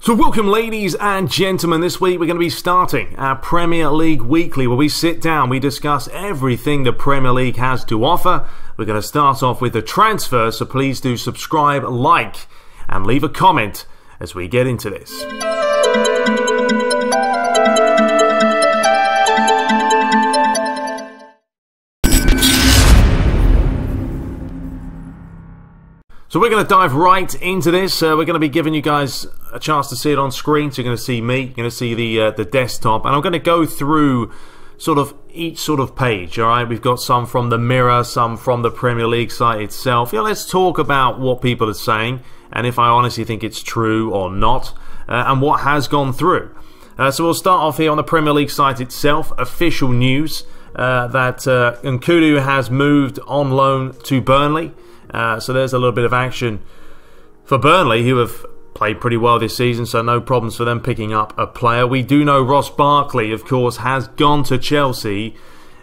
So welcome ladies and gentlemen, this week we're going to be starting our Premier League Weekly where we sit down, we discuss everything the Premier League has to offer. We're going to start off with the transfer, so please do subscribe, like and leave a comment as we get into this. So we're going to dive right into this. We're going to be giving you guys a chance to see it on screen. So you're going to see me, you're going to see the desktop, and I'm going to go through each sort of page. All right, we've got some from the Mirror, some from the Premier League site itself. Yeah, let's talk about what people are saying and if I honestly think it's true or not, and what has gone through. So we'll start off here on the Premier League site itself. Official news that Nkudu has moved on loan to Burnley. So there's a little bit of action for Burnley, who have played pretty well this season, so no problems for them picking up a player. We do know Ross Barkley, of course, has gone to Chelsea.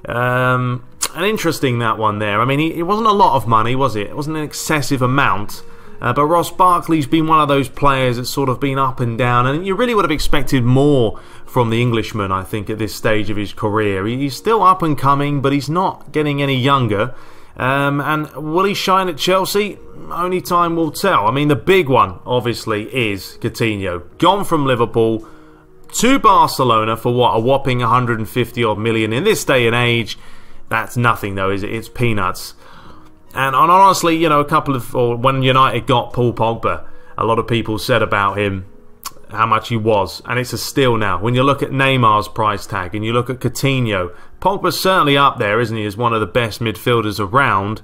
And interesting, that one there. I mean, it wasn't a lot of money, was it? It wasn't an excessive amount. But Ross Barkley's been one of those players that's sort of been up and down, and you really would have expected more from the Englishman, I think, at this stage of his career. He's still up and coming, but he's not getting any younger. And will he shine at Chelsea? Only time will tell. I mean, the big one, obviously, is Coutinho. Gone from Liverpool to Barcelona for what, a whopping 150 odd million. In this day and age, that's nothing though, is it? It's peanuts. And honestly, you know, when United got Paul Pogba, a lot of people said about him how much he was, and it's a steal now. When you look at Neymar's price tag and you look at Coutinho, Pogba's certainly up there, isn't he, as one of the best midfielders around.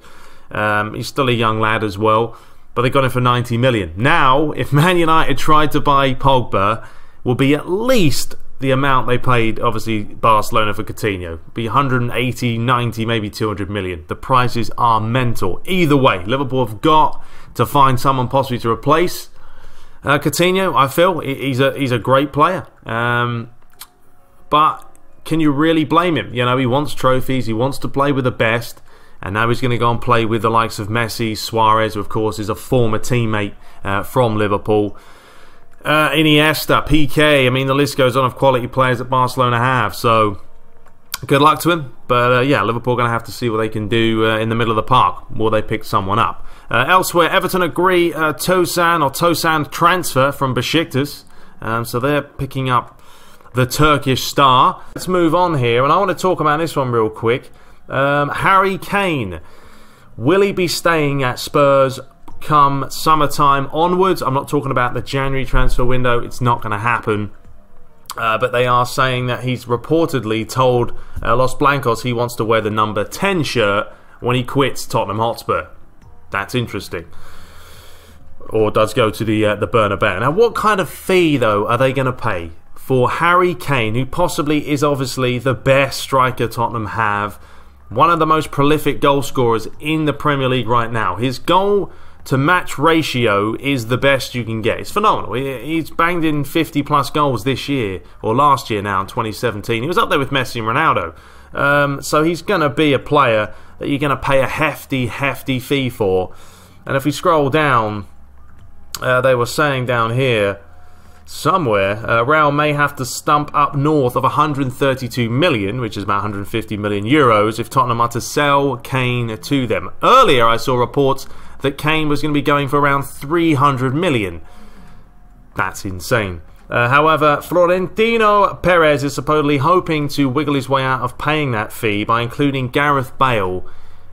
He's still a young lad as well, but they got him for 90 million. Now, if Man United tried to buy Pogba, will be at least the amount they paid, obviously, Barcelona for Coutinho. Be 180, 90, maybe 200 million. The prices are mental. Either way, Liverpool have got to find someone possibly to replace Coutinho. I feel he's a great player, but can you really blame him? You know, he wants trophies, he wants to play with the best, and now he's going to go and play with the likes of Messi, Suarez, who of course is a former teammate from Liverpool, Iniesta, PK. I mean, the list goes on of quality players that Barcelona have. So good luck to him, but yeah, Liverpool are going to have to see what they can do in the middle of the park. Will they pick someone up? Elsewhere, Everton agree Tosan transfer from Besiktas. So they're picking up the Turkish star. Let's move on here, and I want to talk about this one real quick. Harry Kane. Will he be staying at Spurs come summertime onwards? I'm not talking about the January transfer window. It's not going to happen. But they are saying that he's reportedly told Los Blancos he wants to wear the number 10 shirt when he quits Tottenham Hotspur. That's interesting. Or does go to the Bernabeu. Now, what kind of fee, though, are they going to pay for Harry Kane, who possibly is obviously the best striker Tottenham have, one of the most prolific goal scorers in the Premier League right now? His goal to match ratio is the best you can get. It's phenomenal. He's banged in 50 plus goals this year, or last year now in 2017. He was up there with Messi and Ronaldo. So he's going to be a player that you're going to pay a hefty fee for. And if we scroll down, they were saying down here somewhere, Real may have to stump up north of 132 million, which is about 150 million euros, if Tottenham are to sell Kane to them. Earlier I saw reports that Kane was going to be going for around 300 million. That's insane. However, Florentino Perez is supposedly hoping to wiggle his way out of paying that fee by including Gareth Bale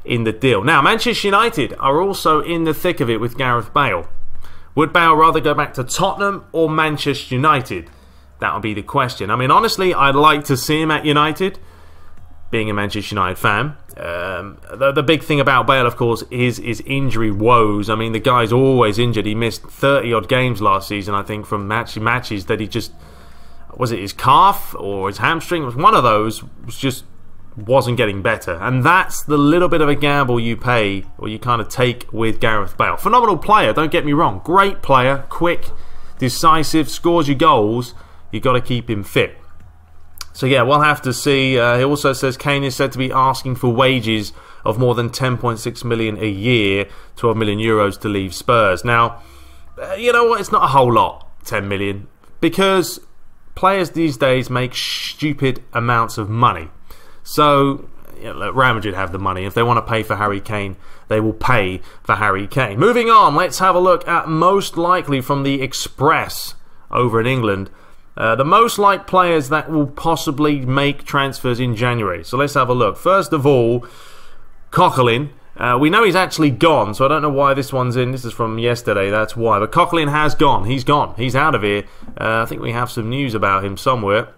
in the deal. Now, Manchester United are also in the thick of it with Gareth Bale. Would Bale rather go back to Tottenham or Manchester United? That would be the question. I mean, honestly, I'd like to see him at United, being a Manchester United fan. The big thing about Bale, of course, is his injury woes. I mean, the guy's always injured. He missed 30-odd games last season, I think, from matches that he just... Was it his calf or his hamstring? It was one of those. Just wasn't getting better. And that's the little bit of a gamble you pay, or you kind of take with Gareth Bale. Phenomenal player, don't get me wrong. Great player, quick, decisive, scores you goals. You've got to keep him fit. So yeah, we'll have to see. He also says Kane is said to be asking for wages of more than 10.6 million a year, 12 million euros to leave Spurs. Now, you know what? It's not a whole lot, 10 million. because players these days make stupid amounts of money. So, look, Real Madrid have the money. If they want to pay for Harry Kane, they will pay for Harry Kane. Moving on, let's have a look at most likely from the Express over in England. The most likely players that will possibly make transfers in January. So let's have a look. First of all, Coquelin. We know he's actually gone, so I don't know why this one's in. This is from yesterday, that's why. But Coquelin has gone. He's gone. He's out of here. I think we have some news about him somewhere.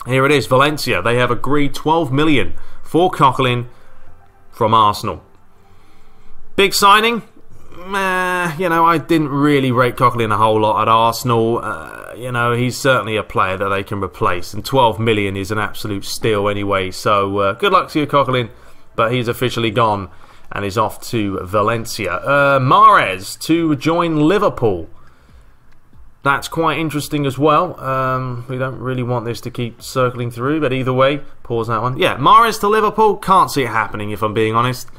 Here it is. Valencia. They have agreed 12 million for Coquelin from Arsenal. Big signing? I didn't really rate Coquelin a whole lot at Arsenal. He's certainly a player that they can replace. And 12 million is an absolute steal anyway. So good luck to you, Coquelin. But he's officially gone and is off to Valencia. Mahrez to join Liverpool. That's quite interesting as well. We don't really want this to keep circling through, but either way, pause that one. Yeah, Mahrez to Liverpool, can't see it happening if I'm being honest.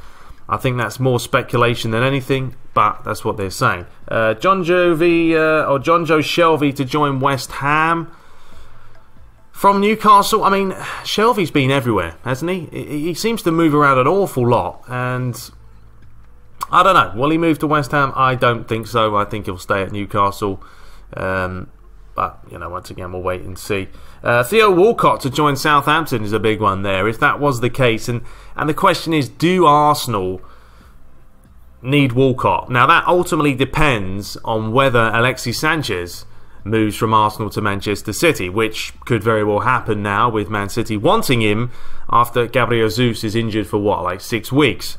I think that's more speculation than anything, but that's what they're saying. Jonjo Shelvey to join West Ham. From Newcastle, I mean, Shelvey's been everywhere, hasn't he? He seems to move around an awful lot, and I don't know. Will he move to West Ham? I don't think so. I think he'll stay at Newcastle. But, once again, we'll wait and see. Theo Walcott to join Southampton is a big one there, if that was the case. And the question is, do Arsenal need Walcott? Now, that ultimately depends on whether Alexis Sanchez moves from Arsenal to Manchester City, which could very well happen now with Man City wanting him after Gabriel Jesus is injured for like 6 weeks.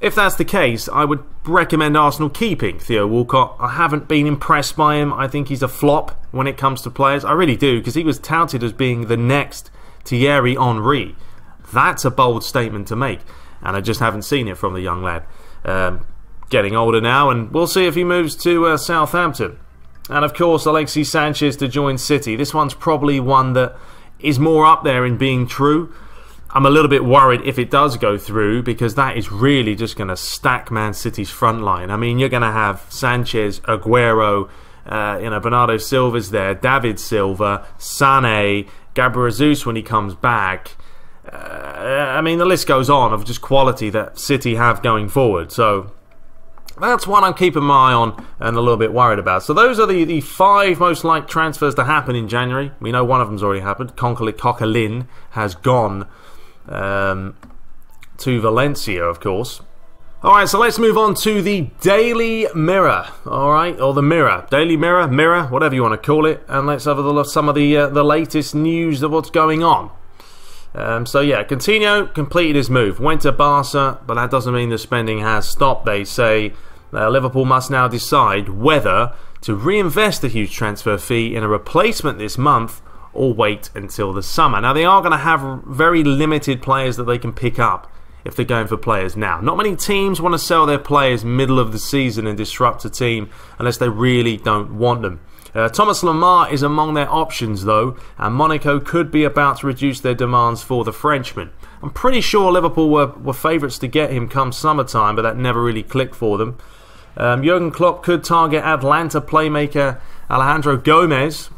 If that's the case, I would recommend Arsenal keeping Theo Walcott. I haven't been impressed by him. I think he's a flop when it comes to players. I really do, because he was touted as being the next Thierry Henry. That's a bold statement to make, and I just haven't seen it from the young lad. Getting older now, and we'll see if he moves to Southampton. And of course, Alexis Sanchez to join City. This one's probably one that is more up there in being true. I'm a little bit worried if it does go through, because that is really just going to stack Man City's front line. I mean, you're going to have Sanchez, Aguero, Bernardo Silva's there, David Silva, Sané, Gabriel Jesus when he comes back. I mean, the list goes on of just quality that City have going forward. So that's one I'm keeping my eye on and a little bit worried about. So those are the 5 most likely transfers to happen in January. We know one of them's already happened. Coquelin has gone to Valencia, of course. Alright, so let's move on to the Daily Mirror. Alright, or the Mirror. Daily Mirror, whatever you want to call it. And let's have a look at some of the latest news of what's going on. So yeah, Coutinho completed his move, went to Barca, but that doesn't mean the spending has stopped. They say Liverpool must now decide whether to reinvest the huge transfer fee in a replacement this month or wait until the summer. Now, they are going to have very limited players that they can pick up if they're going for players now. Not many teams want to sell their players middle of the season and disrupt a team unless they really don't want them. Thomas Lemar is among their options though, and Monaco could be about to reduce their demands for the Frenchman. I'm pretty sure Liverpool were favourites to get him come summertime, but that never really clicked for them. Jurgen Klopp could target Atlanta playmaker Alejandro Gomez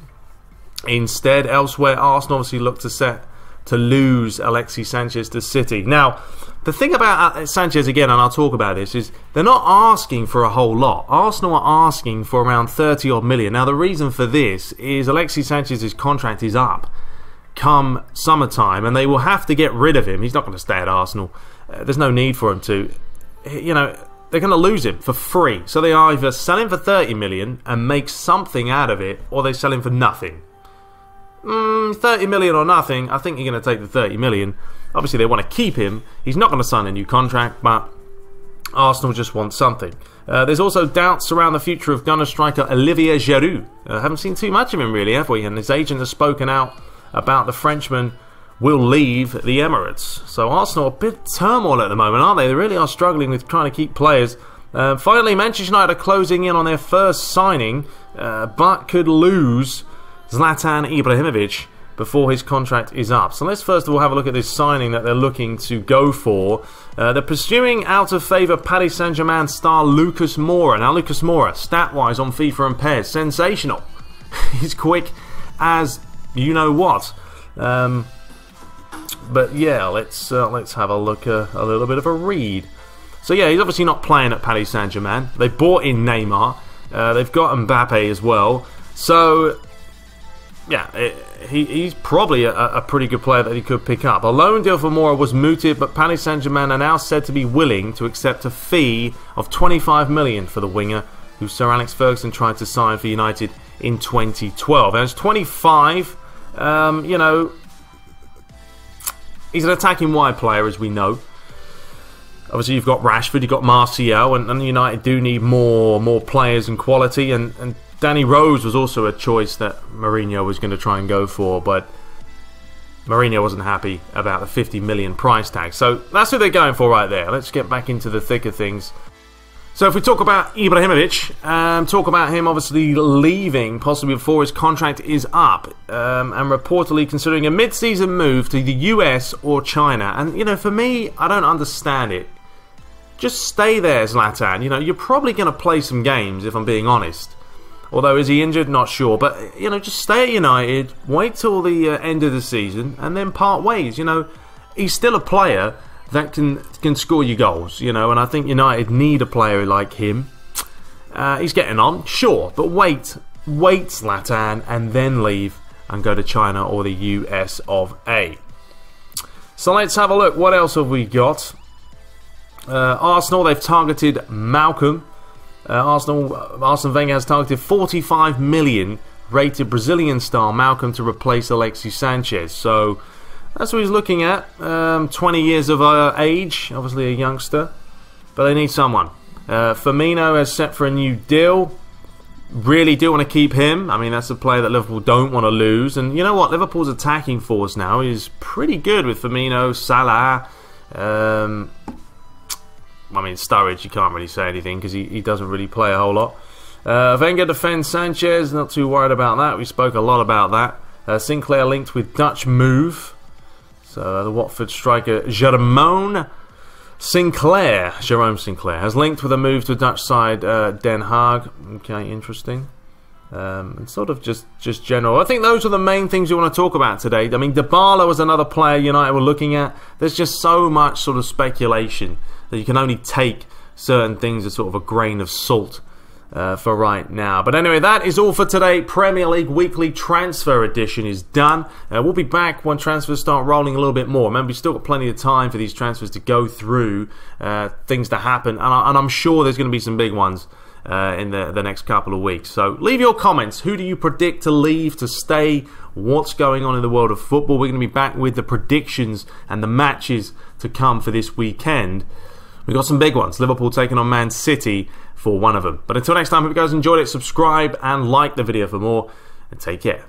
instead. Elsewhere, Arsenal obviously look to lose Alexis Sanchez to City. Now, the thing about Sanchez, again, and I'll talk about this, is they're not asking for a whole lot. Arsenal are asking for around 30 odd million. Now, the reason for this is Alexis Sanchez's contract is up come summertime, and they will have to get rid of him. He's not going to stay at Arsenal. There's no need for him to. They're going to lose him for free. So they either sell him for 30 million and make something out of it, or they sell him for nothing. 30 million or nothing. I think you're going to take the 30 million. Obviously, they want to keep him. He's not going to sign a new contract, but Arsenal just want something. There's also doubts around the future of Gunner striker Olivier Giroud. Haven't seen too much of him, really, have we? And his agent has spoken out about the Frenchman will leave the Emirates. So Arsenal are a bit turmoil at the moment, aren't they? They really are struggling with trying to keep players. Finally, Manchester United are closing in on their first signing, but could lose Zlatan Ibrahimovic before his contract is up. So let's first of all have a look at this signing that they're looking to go for. They're pursuing out of favour Paris Saint-Germain star Lucas Moura. Now Lucas Moura, stat-wise on FIFA and PES, sensational. He's quick as you know what. But yeah, let's have a look, a little bit of a read. So yeah, he's obviously not playing at Paris Saint-Germain. They bought in Neymar. They've got Mbappe as well. So yeah, he's probably a pretty good player that he could pick up. A loan deal for Mora was mooted, but Paris Saint-Germain are now said to be willing to accept a fee of 25 million for the winger, who Sir Alex Ferguson tried to sign for United in 2012. And it's 25. You know, he's an attacking wide player, as we know. Obviously, you've got Rashford, you've got Martial, and United do need more players and quality. And Danny Rose was also a choice that Mourinho was going to try and go for, but Mourinho wasn't happy about the 50 million price tag. So that's who they're going for right there. Let's get back into the thick of things. So if we talk about Ibrahimovic, talk about him obviously leaving possibly before his contract is up, and reportedly considering a mid-season move to the US or China. And, you know, for me, I don't understand it. Just stay there, Zlatan. You know, you're probably going to play some games, if I'm being honest. Although, is he injured? Not sure. But, you know, just stay at United, wait till the end of the season, and then part ways. You know, he's still a player that can score you goals, you know, and I think United need a player like him. He's getting on, sure, but wait, Zlatan, and then leave and go to China or the US of A. So let's have a look. What else have we got? Arsenal, they've targeted Malcolm. Arsene Wenger has targeted 45 million rated Brazilian star Malcolm to replace Alexis Sanchez. So that's what he's looking at. 20 years of age, obviously a youngster, but they need someone. Firmino has set for a new deal. Really do want to keep him. I mean, that's a player that Liverpool don't want to lose. And you know what? Liverpool's attacking force now is pretty good with Firmino, Salah. I mean, Sturridge, you can't really say anything because he doesn't really play a whole lot. Wenger defends Sanchez. Not too worried about that. We spoke a lot about that. Sinclair linked with Dutch move. So the Watford striker Jerome Sinclair has linked with a move to Dutch side Den Haag. Okay, interesting. And sort of just general. I think those are the main things you want to talk about today. I mean, Dybala was another player United were looking at. There's just so much sort of speculation that you can only take certain things as sort of a grain of salt for right now. But anyway, that is all for today. Premier League Weekly Transfer Edition is done. We'll be back when transfers start rolling a little bit more. Remember, we've still got plenty of time for these transfers to go through, things to happen, and I'm sure there's going to be some big ones in the next couple of weeks. So leave your comments. Who do you predict to leave, to stay? What's going on in the world of football? We're going to be back with the predictions and the matches to come for this weekend. We've got some big ones. Liverpool taking on Man City for one of them. But until next time, hope you guys enjoyed it. Subscribe and like the video for more. And take care.